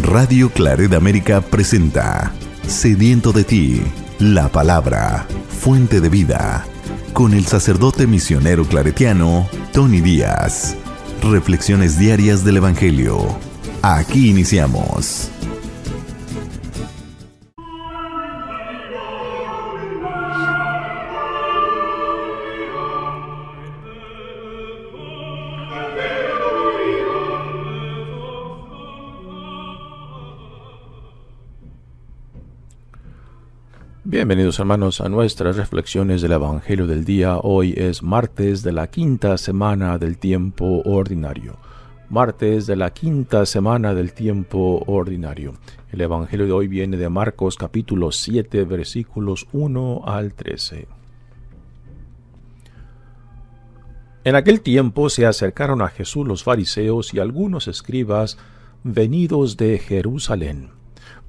Radio Claret América presenta Sediento de ti, la palabra, fuente de vida, con el sacerdote misionero claretiano Tony Díaz. Reflexiones diarias del Evangelio. Aquí iniciamos. Bienvenidos hermanos a nuestras reflexiones del Evangelio del día. Hoy es martes de la quinta semana del tiempo ordinario. Martes de la quinta semana del tiempo ordinario. El Evangelio de hoy viene de Marcos capítulo 7 versículos 1 al 13. En aquel tiempo se acercaron a Jesús los fariseos y algunos escribas venidos de Jerusalén.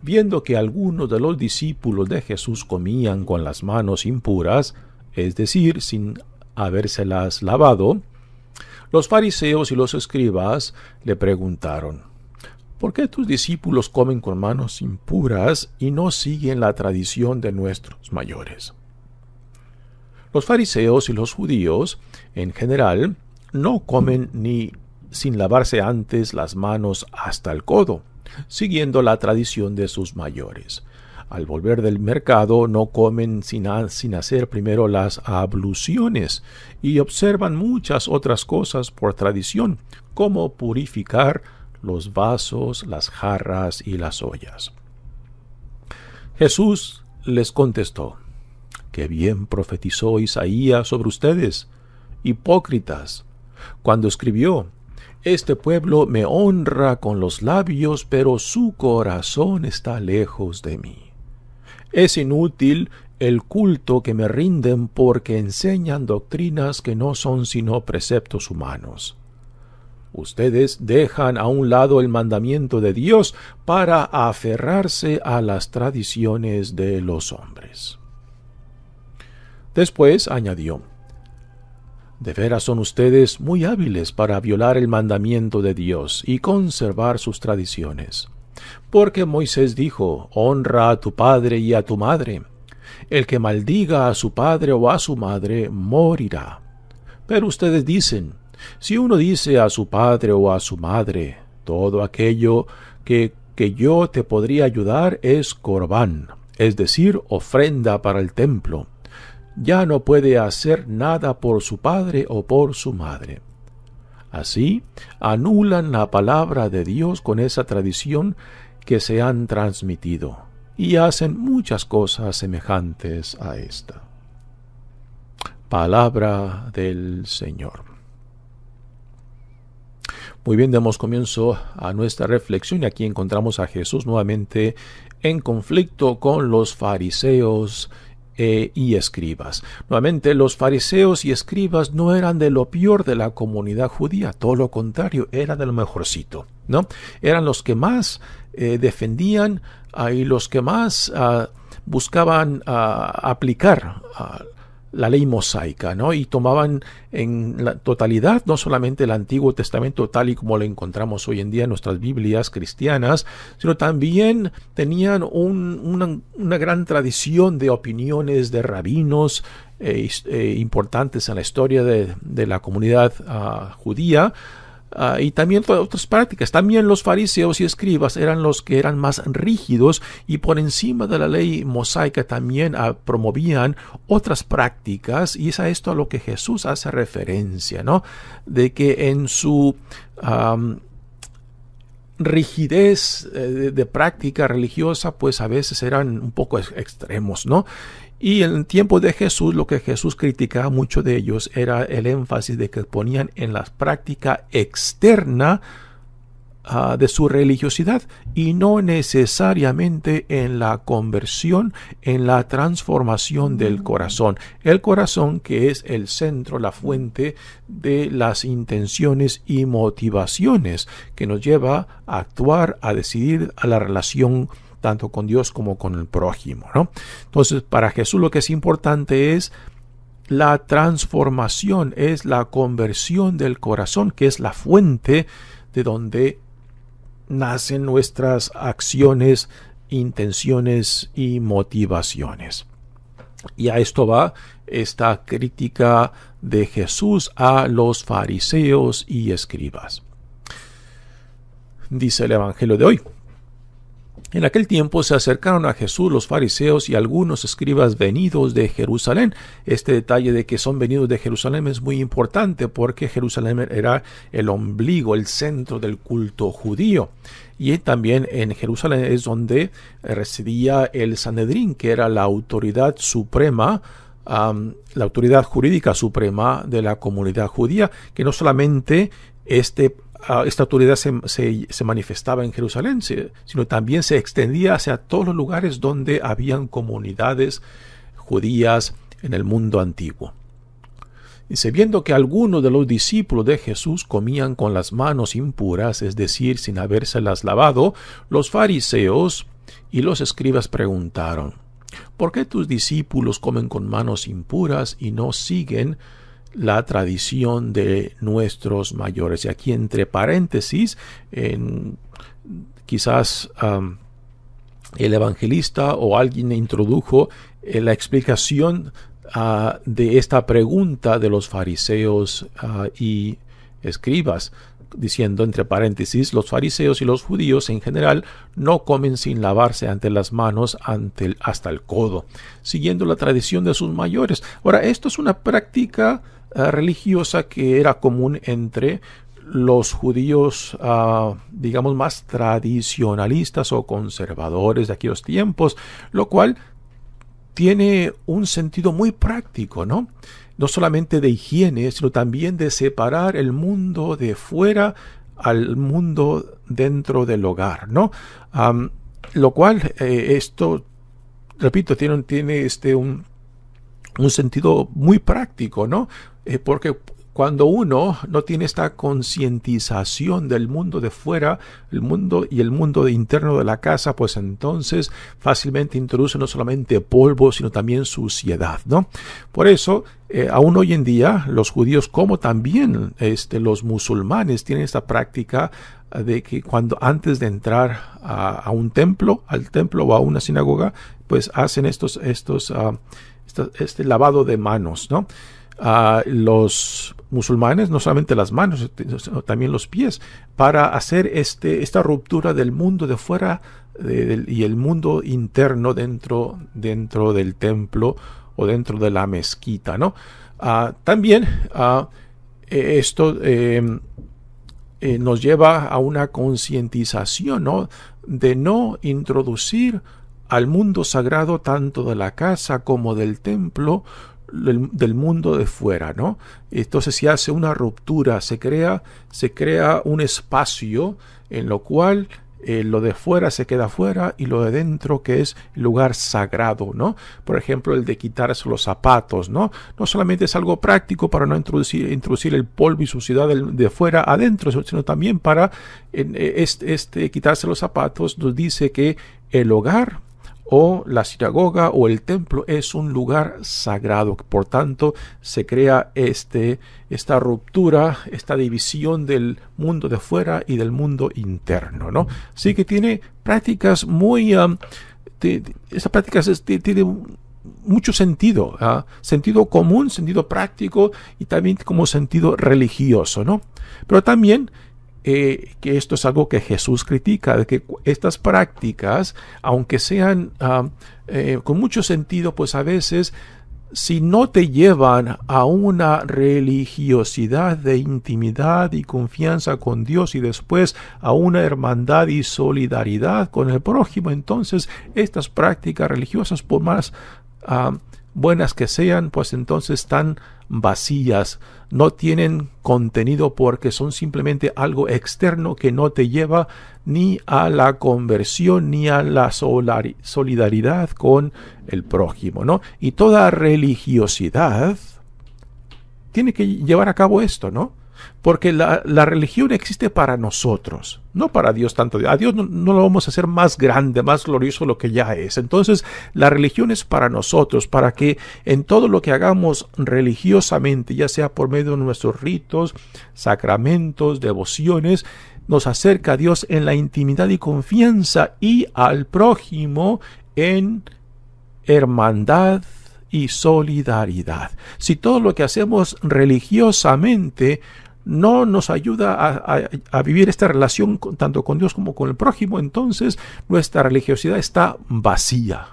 Viendo que algunos de los discípulos de Jesús comían con las manos impuras, es decir, sin habérselas lavado, los fariseos y los escribas le preguntaron: ¿por qué tus discípulos comen con manos impuras y no siguen la tradición de nuestros mayores? Los fariseos y los judíos, en general, no comen ni sin lavarse antes las manos hasta el codo, siguiendo la tradición de sus mayores. Al volver del mercado no comen sin hacer primero las abluciones y observan muchas otras cosas por tradición, como purificar los vasos, las jarras y las ollas. Jesús les contestó: «Qué bien profetizó Isaías sobre ustedes, hipócritas, cuando escribió: Este pueblo me honra con los labios, pero su corazón está lejos de mí. Es inútil el culto que me rinden porque enseñan doctrinas que no son sino preceptos humanos. Ustedes dejan a un lado el mandamiento de Dios para aferrarse a las tradiciones de los hombres». Después añadió: «De veras son ustedes muy hábiles para violar el mandamiento de Dios y conservar sus tradiciones. Porque Moisés dijo: honra a tu padre y a tu madre. El que maldiga a su padre o a su madre morirá. Pero ustedes dicen: si uno dice a su padre o a su madre, todo aquello que yo te podría ayudar es corbán, es decir, ofrenda para el templo, ya no puede hacer nada por su padre o por su madre. Así anulan la palabra de Dios con esa tradición que se han transmitido y hacen muchas cosas semejantes a esta». Palabra del Señor. Muy bien, damos comienzo a nuestra reflexión y aquí encontramos a Jesús nuevamente en conflicto con los fariseos y escribas. Nuevamente, los fariseos y escribas no eran de lo peor de la comunidad judía, todo lo contrario, era de lo mejorcito, ¿no? Eran los que más defendían y los que más buscaban aplicar la ley mosaica, ¿no? Y tomaban en la totalidad no solamente el Antiguo Testamento tal y como lo encontramos hoy en día en nuestras Biblias cristianas, sino también tenían una gran tradición de opiniones de rabinos importantes en la historia de la comunidad judía. Y también otras prácticas. También los fariseos y escribas eran los que eran más rígidos y por encima de la ley mosaica también promovían otras prácticas, y es a esto a lo que Jesús hace referencia, ¿no? De que en su rigidez de práctica religiosa, pues a veces eran un poco extremos, ¿no? Y en el tiempo de Jesús, lo que Jesús criticaba mucho de ellos era el énfasis de que ponían en la práctica externa de su religiosidad y no necesariamente en la conversión, en la transformación del corazón. El corazón, que es el centro, la fuente de las intenciones y motivaciones que nos lleva a actuar, a decidir, a la relación tanto con Dios como con el prójimo, ¿no? Entonces, para Jesús lo que es importante es la transformación, es la conversión del corazón, que es la fuente de donde nacen nuestras acciones, intenciones y motivaciones. Y a esto va esta crítica de Jesús a los fariseos y escribas. Dice el Evangelio de hoy: en aquel tiempo se acercaron a Jesús los fariseos y algunos escribas venidos de Jerusalén. Este detalle de que son venidos de Jerusalén es muy importante porque Jerusalén era el ombligo, el centro del culto judío. Y también en Jerusalén es donde residía el Sanedrín, que era la autoridad suprema, la autoridad jurídica suprema de la comunidad judía, que no solamente esta autoridad se manifestaba en Jerusalén, sino también se extendía hacia todos los lugares donde habían comunidades judías en el mundo antiguo. Dice: viendo que algunos de los discípulos de Jesús comían con las manos impuras, es decir, sin habérselas lavado, los fariseos y los escribas preguntaron: ¿por qué tus discípulos comen con manos impuras y no siguen la tradición de nuestros mayores? Y aquí entre paréntesis, quizás el evangelista o alguien introdujo la explicación de esta pregunta de los fariseos y escribas, diciendo entre paréntesis: los fariseos y los judíos en general no comen sin lavarse ante las manos hasta el codo, siguiendo la tradición de sus mayores. Ahora, esto es una práctica religiosa que era común entre los judíos, digamos, más tradicionalistas o conservadores de aquellos tiempos, lo cual tiene un sentido muy práctico, ¿no? No solamente de higiene, sino también de separar el mundo de fuera al mundo dentro del hogar, ¿no? Lo cual, esto, repito, tiene un sentido muy práctico, ¿no? Porque cuando uno no tiene esta concientización del mundo de fuera, el mundo interno de la casa, pues entonces fácilmente introduce no solamente polvo, sino también suciedad, ¿no? Por eso, aún hoy en día, los judíos como también los musulmanes tienen esta práctica de que antes de entrar a un templo, al templo o a una sinagoga, pues hacen este lavado de manos, ¿no? Los musulmanes, no solamente las manos, sino también los pies, para hacer esta ruptura del mundo de fuera y el mundo interno dentro del templo o dentro de la mezquita, ¿no? También esto nos lleva a una concientización, ¿no? De no introducir al mundo sagrado tanto de la casa como del templo, del mundo de fuera, ¿no? Entonces se hace una ruptura, se crea un espacio en lo cual lo de fuera se queda fuera y lo de dentro, que es el lugar sagrado, ¿no? Por ejemplo, el de quitarse los zapatos, ¿no? No solamente es algo práctico para no introducir el polvo y suciedad de fuera adentro, sino también para quitarse los zapatos. Nos dice que el hogar o la sinagoga o el templo es un lugar sagrado. Por tanto, se crea esta ruptura, esta división del mundo de fuera y del mundo interno, ¿no? Así que tiene prácticas muy... Estas prácticas tienen mucho sentido, sentido común, sentido práctico y también como sentido religioso, ¿no? Pero también que esto es algo que Jesús critica, de que estas prácticas, aunque sean con mucho sentido, pues a veces, si no te llevan a una religiosidad de intimidad y confianza con Dios y después a una hermandad y solidaridad con el prójimo, entonces estas prácticas religiosas, por más buenas que sean, pues entonces están vacías, no tienen contenido porque son simplemente algo externo que no te lleva ni a la conversión ni a la solidaridad con el prójimo, ¿no? Y toda religiosidad tiene que llevar a cabo esto, ¿no? Porque la religión existe para nosotros, no para Dios tanto. A Dios no lo vamos a hacer más grande, más glorioso de lo que ya es. Entonces, la religión es para nosotros, para que en todo lo que hagamos religiosamente, ya sea por medio de nuestros ritos, sacramentos, devociones, nos acerca a Dios en la intimidad y confianza, y al prójimo en hermandad y solidaridad. Si todo lo que hacemos religiosamente no nos ayuda a vivir esta relación tanto con Dios como con el prójimo, entonces nuestra religiosidad está vacía.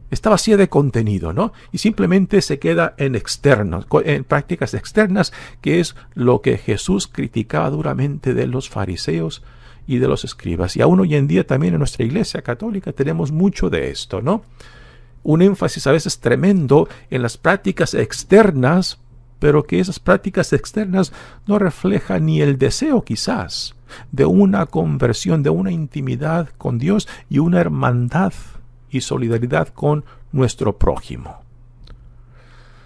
Está vacía de contenido, ¿no? Y simplemente se queda en externos, en prácticas externas, que es lo que Jesús criticaba duramente de los fariseos y de los escribas. Y aún hoy en día también en nuestra iglesia católica tenemos mucho de esto, ¿no? Un énfasis a veces tremendo en las prácticas externas, pero que esas prácticas externas no reflejan ni el deseo quizás de una conversión, de una intimidad con Dios y una hermandad y solidaridad con nuestro prójimo.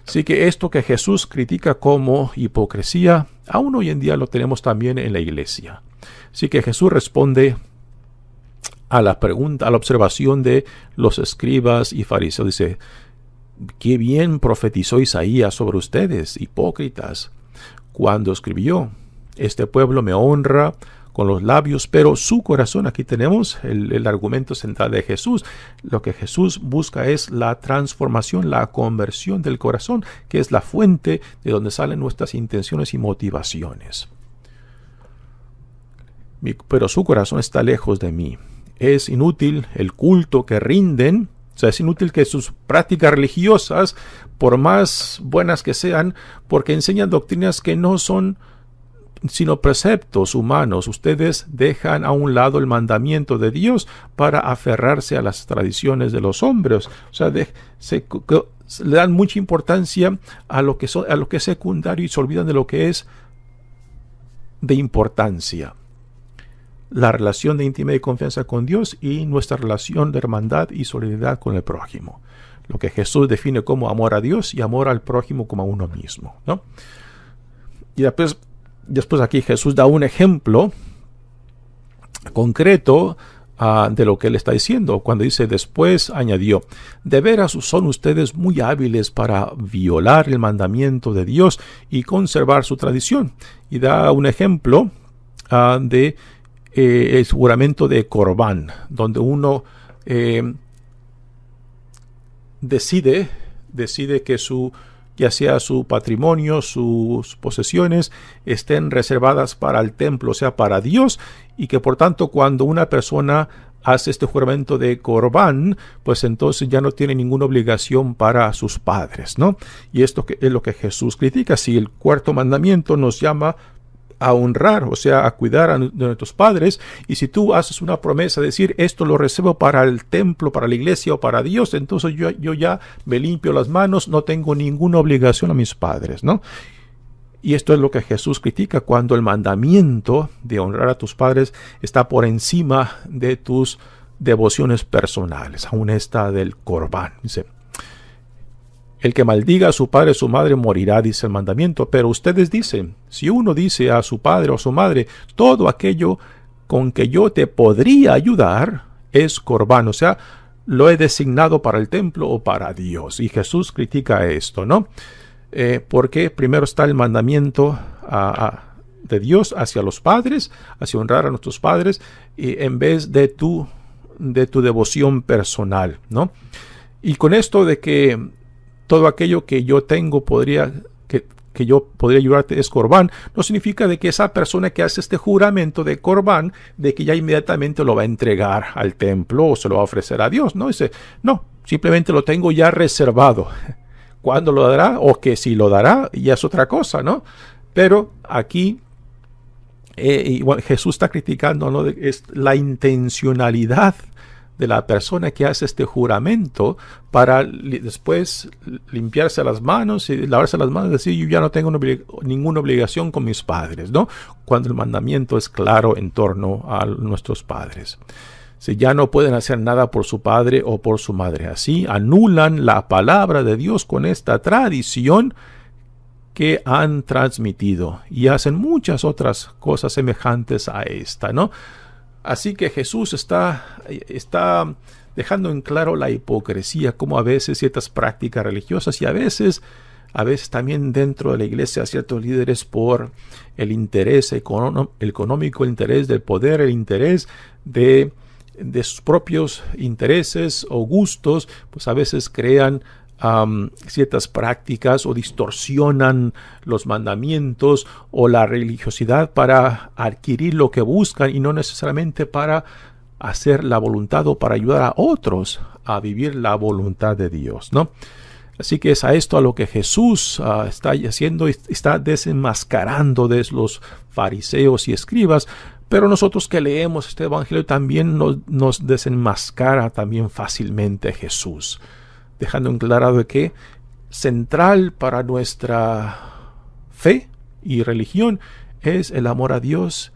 Así que esto que Jesús critica como hipocresía, aún hoy en día lo tenemos también en la iglesia. Así que Jesús responde a la pregunta, a la observación de los escribas y fariseos. Dice: qué bien profetizó Isaías sobre ustedes, hipócritas, cuando escribió: este pueblo me honra con los labios, pero su corazón, aquí tenemos el argumento central de Jesús. Lo que Jesús busca es la transformación, la conversión del corazón, que es la fuente de donde salen nuestras intenciones y motivaciones. Pero su corazón está lejos de mí. Es inútil el culto que rinden. O sea, es inútil que sus prácticas religiosas, por más buenas que sean, porque enseñan doctrinas que no son sino preceptos humanos. Ustedes dejan a un lado el mandamiento de Dios para aferrarse a las tradiciones de los hombres. O sea, le dan mucha importancia a lo que es secundario y se olvidan de lo que es de importancia: la relación de intimidad y confianza con Dios y nuestra relación de hermandad y solidaridad con el prójimo. Lo que Jesús define como amor a Dios y amor al prójimo como a uno mismo, ¿no? Y después aquí Jesús da un ejemplo concreto de lo que él está diciendo, cuando dice: después añadió: de veras son ustedes muy hábiles para violar el mandamiento de Dios y conservar su tradición. Y da un ejemplo de el juramento de Corbán, donde uno decide que ya sea su patrimonio, sus posesiones, estén reservadas para el templo, o sea, para Dios, y que por tanto cuando una persona hace este juramento de Corbán, pues entonces ya no tiene ninguna obligación para sus padres, ¿no? Y esto es lo que Jesús critica. Si el cuarto mandamiento nos llama a honrar, o sea, a cuidar de nuestros padres, y si tú haces una promesa de decir: esto lo reservo para el templo, para la iglesia o para Dios, entonces yo ya me limpio las manos, no tengo ninguna obligación a mis padres, ¿no? Y esto es lo que Jesús critica, cuando el mandamiento de honrar a tus padres está por encima de tus devociones personales, aún esta del Corbán. Dice: el que maldiga a su padre o su madre morirá, dice el mandamiento. Pero ustedes dicen: si uno dice a su padre o a su madre: todo aquello con que yo te podría ayudar es Corbán, o sea, lo he designado para el templo o para Dios. Y Jesús critica esto, ¿no? Porque primero está el mandamiento de Dios hacia los padres, hacia honrar a nuestros padres, y en vez de tu devoción personal, ¿no? Y con esto de que todo aquello que yo tengo que yo podría ayudarte es Corbán, no significa de que esa persona que hace este juramento de Corbán, de que ya inmediatamente lo va a entregar al templo o se lo va a ofrecer a Dios, ¿no? Dice: no, simplemente lo tengo ya reservado. ¿Cuándo lo dará? O que si lo dará, ya es otra cosa, ¿no? Pero aquí Jesús está criticando, ¿no? Es la intencionalidad de la persona que hace este juramento para después limpiarse las manos y lavarse las manos y decir: yo ya no tengo ninguna obligación con mis padres, ¿no? Cuando el mandamiento es claro en torno a nuestros padres. Si ya no pueden hacer nada por su padre o por su madre, así anulan la palabra de Dios con esta tradición que han transmitido y hacen muchas otras cosas semejantes a esta, ¿no? Así que Jesús está dejando en claro la hipocresía, como a veces ciertas prácticas religiosas y a veces a veces también dentro de la iglesia ciertos líderes por el interés económico, el interés del poder, el interés de sus propios intereses o gustos, pues a veces crean ciertas prácticas o distorsionan los mandamientos o la religiosidad para adquirir lo que buscan y no necesariamente para hacer la voluntad o para ayudar a otros a vivir la voluntad de Dios, ¿no? Así que es a esto a lo que Jesús está haciendo, está desenmascarando de los fariseos y escribas. Pero nosotros que leemos este evangelio también nos desenmascara también fácilmente Jesús, dejando en claro de que central para nuestra fe y religión es el amor a Dios,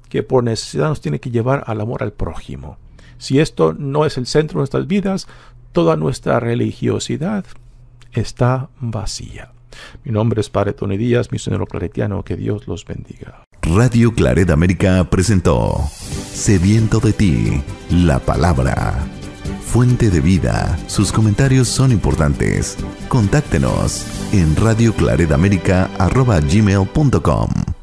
que por necesidad nos tiene que llevar al amor al prójimo. Si esto no es el centro de nuestras vidas, toda nuestra religiosidad está vacía. Mi nombre es Padre Tony Díaz, misionero claretiano. Que Dios los bendiga. Radio Claret América presentó Sediento de ti, la palabra. Fuente de vida. Sus comentarios son importantes. Contáctenos en radioclaretamerica@gmail.com.